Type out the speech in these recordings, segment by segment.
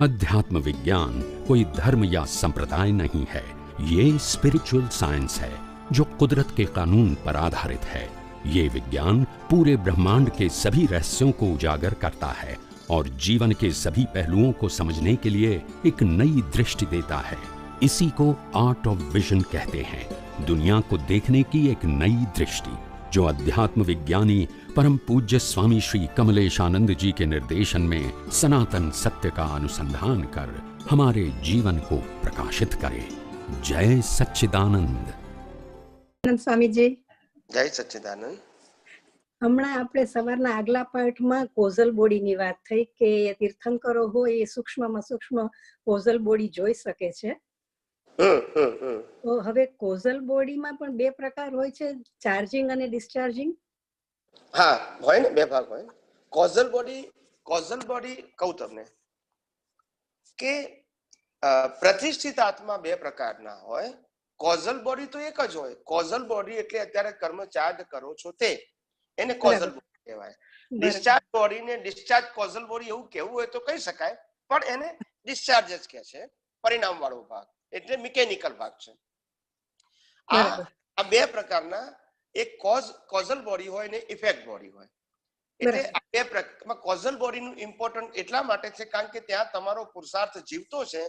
अध्यात्म विज्ञान कोई धर्म या संप्रदाय नहीं है, ये स्पिरिचुअल साइंस है जो कुदरत के कानून पर आधारित है। ये विज्ञान पूरे ब्रह्मांड के सभी रहस्यों को उजागर करता है और जीवन के सभी पहलुओं को समझने के लिए एक नई दृष्टि देता है। इसी को आर्ट ऑफ विजन कहते हैं, दुनिया को देखने की एक नई दृष्टि, जो अध्यात्म विज्ञानी परम पूज्य स्वामी श्री कमलेशानंद जी के निर्देशन में सनातन सत्य का अनुसंधान कर हमारे जीवन को प्रकाशित करे। जय सच्चिदानंद। स्वामीजी जय सच्चिदानंद। હમણાં આપણે સવારના આગલા પાઠમાં કોઝલ બોડીની વાત થઈ કે તીર્થંકરો હોય એ સૂક્ષ્મમાં સૂક્ષ્મ કોઝલ બોડી જોઈ શકે છે. તો હવે કોઝલ બોડીમાં પણ બે પ્રકાર હોય છે, ચાર્જિંગ અને ડિસ્ચાર્જિંગ. હા, હોય ને, બે ભાગ હોય. કોઝલ બોડી કહું તમને કે પ્રતિષ્ઠિત આત્મા બે પ્રકારના હોય. કોઝલ બોડી તો એક જ હોય. કોઝલ બોડી એટલે અત્યારે કર્મ ચાર્જ કરો છો તે, એને કોઝલ બોડી કહેવાય. ડિસ્ચાર્જ બોડીને ડિસ્ચાર્જ કોઝલ બોડી એવું કહેવું હોય તો કહી શકાય, પણ એને ડિસ્ચાર્જ જ કહે છે, પરિણામ વાળો ભાગ, એટલે મિકેનિકલ ભાગ છે. આ બે પ્રકારના, એક કોઝલ બોડી હોય ને ઇફેક્ટ બોડી હોય. એટલે આ બે પ્રકારમાં કોઝલ બોડીનું ઇમ્પોર્ટન્ટ એટલા માટે છે કારણ કે ત્યાં તમારો પુરુષાર્થ જીવતો છે.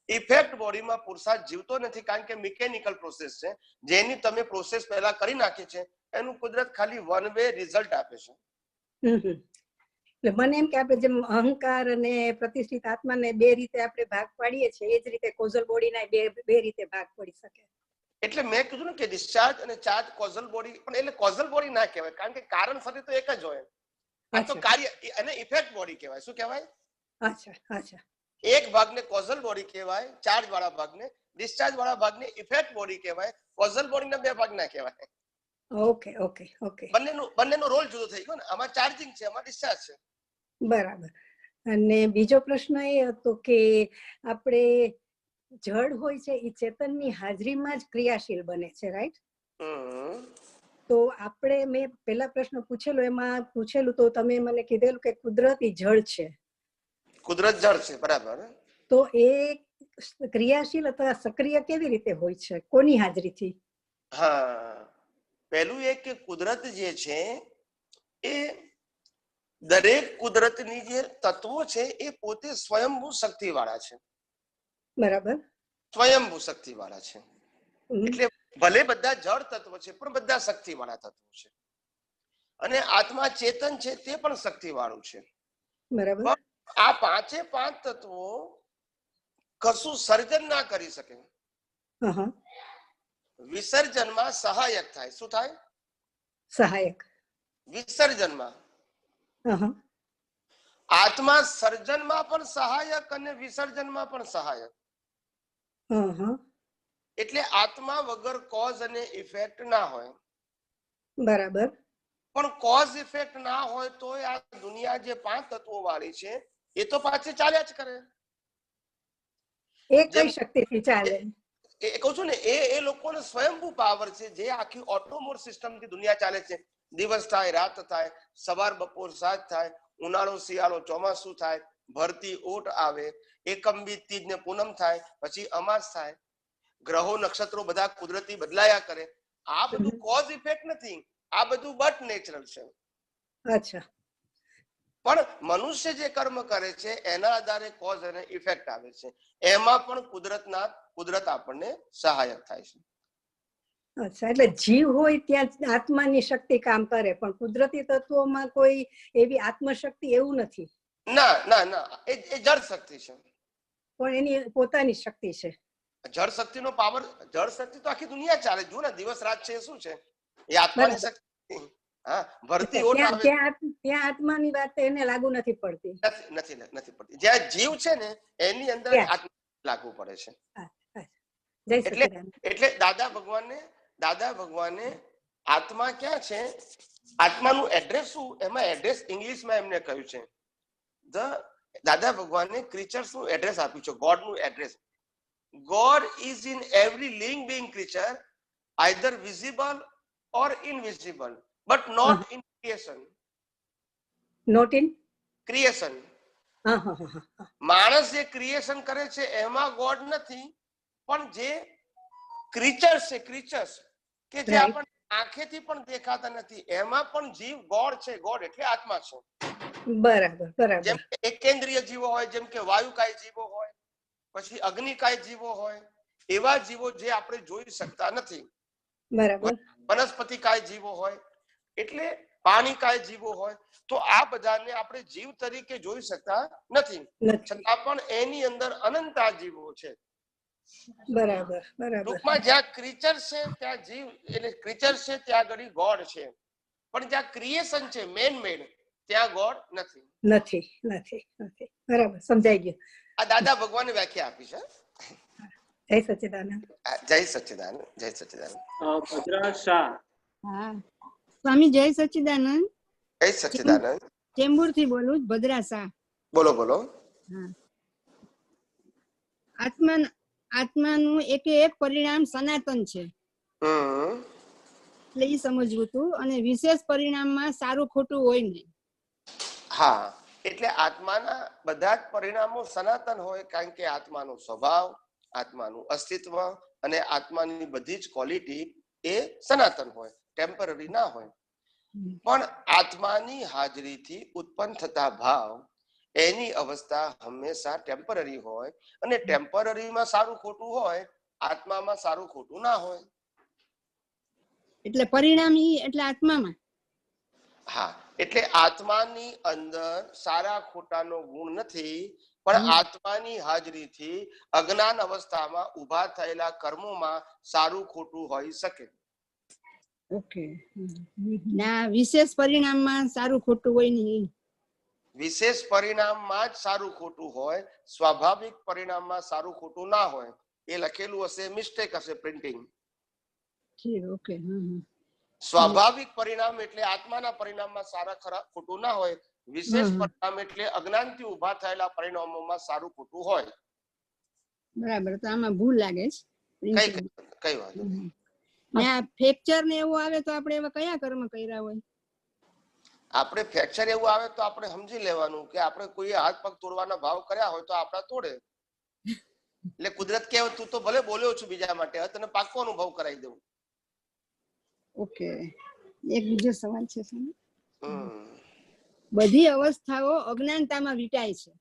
ઇફેક્ટ બોડીમાં પુરુષાર્થ જીવતો નથી કારણ કે મિકેનિકલ પ્રોસેસ છે, જેની તમે પ્રોસેસ પહેલા કરી નાખી છે. એનું કુદરત ખાલી વન વે રિઝલ્ટ આપે છે. એટલે મને એમ કે આપણે જેમ અહંકાર અને પ્રતિષ્ઠિત આત્માને બે રીતે આપણે ભાગ પાડીએ છીએ, એ જ રીતે કોઝલ બોડીના બે રીતે ભાગ પડી શકે. એટલે મેં કીધું ને કે ડિસ્ચાર્જ અને ચાર્જ કોઝલ બોડી, પણ એટલે કોઝલ બોડી ના કહેવાય કારણ કે કારણ શરીર તો એક જ હોય. આ તો કાર્ય, અને ઇફેક્ટ બોડી કહેવાય. શું કહેવાય? અચ્છા. એક ભાગને કોઝલ બોડી કહેવાય, ચાર્જ વાળા ભાગને. ડિસ્ચાર્જ વાળા ભાગને ઇફેક્ટ બોડી કહેવાય. કોઝલ બોડીના બે ભાગ ના કહેવાય. ઓકે. બંનેનો રોલ જુદો થઈ ગયો ને. આમાં ચાર્જિંગ છે, આમાં ડિસ્ચાર્જ છે. બરાબર. અને બીજો પ્રશ્ન એ હતો કે આપણે જડ હોય છે એ ચેતનની હાજરીમાં જ ક્રિયાશીલ બને છે, રાઈટ? તો આપણે, મેં પહેલા પ્રશ્ન પૂછેલો એમાં પૂછેલું તો તમે મને કીધેલું કે કુદરતી જળ છે. કુદરત જળ છે, બરાબર. તો એ ક્રિયાશીલ અથવા સક્રિય કેવી રીતે હોય છે, કોની હાજરીથી? હા, પહેલું એક કે કુદરત જે છે એ દરેક કુદરતની જે તત્વો છે એ પોતે સ્વયંભૂ શક્તિ વાળા છે. બરાબર. સ્વયંભૂ શક્તિ વાળા છે. એટલે ભલે બધા જળ તત્વ છે પણ બધા શક્તિ વાળા તત્વો છે. અને આત્મા ચેતન છે તે પણ શક્તિ વાળું છે. બરાબર. આ પાંચે પાંચ તત્વો કશું સર્જન ના કરી શકે. વિસર્જનમાં સહાયક થાય. શું થાય? સહાયક. વિસર્જનમાં. આત્મા સર્જનમાં પણ સહાયક અને વિસર્જનમાં પણ સહાયક. એટલે આત્મા વગર કોઝ અને ઇફેક્ટ ના હોય. બરાબર. પણ કોઝ ઇફેક્ટ ના હોય તો આ દુનિયા જે પાંચ તત્વો વાળી છે એ તો પાછી ચાલ્યા જ કરે. એ કઈ શક્તિથી ચાલે? એ કહું છું ને, એ લોકોનો સ્વયંભૂ પાવર છે, જે આખી ઓટોમોટ સિસ્ટમથી દુનિયા ચાલે છે. દિવસ થાય, રાત થાય, સવાર બપોર સાંજ થાય, ઉનાળો શિયાળો ચોમાસું થાય, ભરતી ઓટ આવે, એકમબી તીજ ને પૂનમ થાય, પછી અમાસ થાય, ગ્રહો નક્ષત્રો બધા કુદરતી બદલાયા કરે. આ બધું કોઝ ઇફેક્ટ નથી, આ બધું બટ નેચરલ છે. અચ્છા. પણ મનુષ્ય જે કર્મ કરે છે એના આધારે કોઝ અને ઇફેક્ટ આવે છે. એમાં પણ કુદરત આપણને સહાયક થાય છે. અચ્છા, એટલે જીવ હોય ત્યાં આત્માની શક્તિ કામ કરે, પણ કુદરતી તત્વોમાં કોઈ એવી આત્મશક્તિ એવું નથી. ના, એ જળ શક્તિ છે. પણ એની પોતાની શક્તિ છે. જળ શક્તિનો પાવર, જળ શક્તિ તો આખી દુનિયા ચાલે. જો ને, દિવસ રાત છે શું છે? એ આત્માની શક્તિ. હા, ભરતી ઓટ આવે ત્યાં આત્માની વાત એને લાગુ નથી પડતી. નથી પડતી. જ્યાં જીવ છે ને એની અંદર આત્મા લાગુ પડે છે. એટલે દાદા ભગવાને આત્મા ક્યાં છે, આત્માનું એડ્રેસ શું, એમાં એડ્રેસ ઇંગ્લિશમાં એમને કહ્યું છે. દાદા ભગવાને ક્રિએચર્સ નું એડ્રેસ આપ્યું છે, ગોડ નું address. God is in every living being creature, either visible or invisible, but not in creation. Not in creation. માણસ જે ક્રિએશન કરે છે એમાં ગોડ નથી, પણ જે ક્રીચર્સ છે, ક્રીચર્સ કે જે આપણને આંખેથી પણ દેખાતા નથી, એમાં પણ જીવ ગોડ છે. ગોડ એટલે આત્મા છે. બરાબર બરાબર. જેમ કે એકેન્દ્રિય જીવો હોય, જેમ કે વાયુકાય જીવો હોય, પછી અગ્નિકાય જીવો હોય, એવા જીવો જે આપણે જોઈ શકતા નથી. બરાબર. વનસ્પતિકાય જીવો હોય, એટલે પાણીકાય જીવો હોય, તો આ બધાને આપણે જીવ તરીકે જોઈ શકતા નથી, છતાં પણ એની અંદર અનંતા જીવો છે. બરાબર બરાબર. ટૂંકમાં જ્યાં ક્રીચર છે ત્યાં જીવ, એટલે ક્રીચર છે ત્યાં આગળ ગોડ છે, પણ જ્યાં ક્રિએશન છે મેન મેડ, ત્યાં ગોડ નથી. નથી નથી નથી. બરાબર, સમજાઈ ગયું. આ દાદા ભગવાને વ્યાખ્યા આપી છે. જય સચ્ચિદાનંદ. જય સચ્ચિદાનંદ. જય સચ્ચિદાનંદ. ભદ્રા શાહ. હા સ્વામી, જય સચ્ચિદાનંદ. જય સચ્ચિદાનંદ. ચેમ્બુર થી બોલું, ભદ્રા શાહ. બોલો બોલો. હા, આત્માનું એક પરિણામ સનાતન છે, એટલે એ સમજવું હતું, અને વિશેષ પરિણામમાં સારું ખોટું હોય નહીં. હા, એટલે આત્માના બધા જ પરિણામો સનાતન હોય, કારણ કે આત્માનો સ્વભાવ, આત્માનું અસ્તિત્વ અને આત્માની બધી જ ક્વોલિટી એ સનાતન હોય, ટેમ્પરરી ના હોય. પણ આત્માની હાજરીથી ઉત્પન્ન થતા ભાવ, એની અવસ્થા હંમેશા ટેમ્પરરી હોય, અને ટેમ્પરરીમાં સારું ખોટું હોય, આત્મામાં સારું ખોટું ના હોય. એટલે પરિણામ એટલે આત્મામાં. હા, એટલે આત્માની અંદર સારા ખોટાનો ગુણ નથી, પણ આત્માની હાજરીથી અજ્ઞાન અવસ્થામાં ઉભા થયેલા કર્મોમાં સારું ખોટું હોઈ શકે. ઓકે. ના, વિશેષ પરિણામમાં સારું ખોટું હોય નહીં. વિશેષ પરિણામમાં જ સારું ખોટું હોય, સ્વાભાવિક પરિણામમાં સારું ખોટું ના હોય. એ લખેલું હશે, મિસ્ટેક હશે પ્રિન્ટિંગ. ઓકે. સ્વાભાવિક પરિણામ એટલે આત્માના પરિણામમાં સારા ખરા ખોટું ના હોય. વિશેષ પરિણામ એટલે અજ્ઞાનથી ઉભા થયેલા પરિણામોમાં સારું ખોટું હોય. બરાબર, તો આમાં ભૂલ લાગે છે. કઈ વાંધો નહીં. ફ્રેક્ચર ને એવું આવે તો આપણે એવા કયા કર્મ કર્યા હોય? આપણે ફ્રેક્ચર એવું આવે તો આપણે સમજી લેવાનું કે આપણે કોઈ હાથ પગ તોડવાના ભાવ કર્યા હોય તો આપણા તોડે. એટલે કુદરત કે તું તો ભલે બોલ્યો છું બીજા માટે, હવે તને પાકો અનુભવ કરાવી દઉં. ઓકે. એક બીજો સવાલ છે. બધી અવસ્થાઓ અજ્ઞાનતામાં વીટાય છે.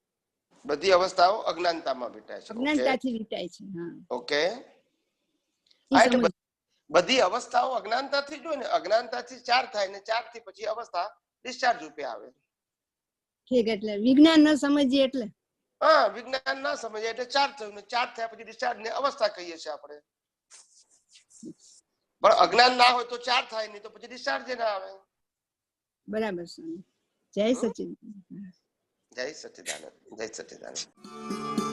બધી અવસ્થાઓ અજ્ઞાનતામાં વીટાય છે. અજ્ઞાનતાથી વીટાય છે. હા, ઓકે. એટલે બધી અવસ્થાઓ અજ્ઞાનતાથી જ હોય ને. અજ્ઞાનતાથી 4 થાય ને 4 થી પછી અવસ્થા ડિસ્ચાર્જ રૂપે આવે. ઠીક. એટલે વિજ્ઞાન ન સમજીએ એટલે. હા, વિજ્ઞાન ના સમજીએ એટલે 4 થયું ને 4 થયા પછી ડિસ્ચાર્જ ને અવસ્થા કહીએ છીએ આપણે. પણ અજ્ઞાન ના હોય તો 4 થાય નહીં તો પછી ડિસ્ચાર્જ ના આવે. બરાબર. જય સચ્ચિદાનંદ. જય સચ્ચિદાનંદ. જય સચ્ચિદાનંદ.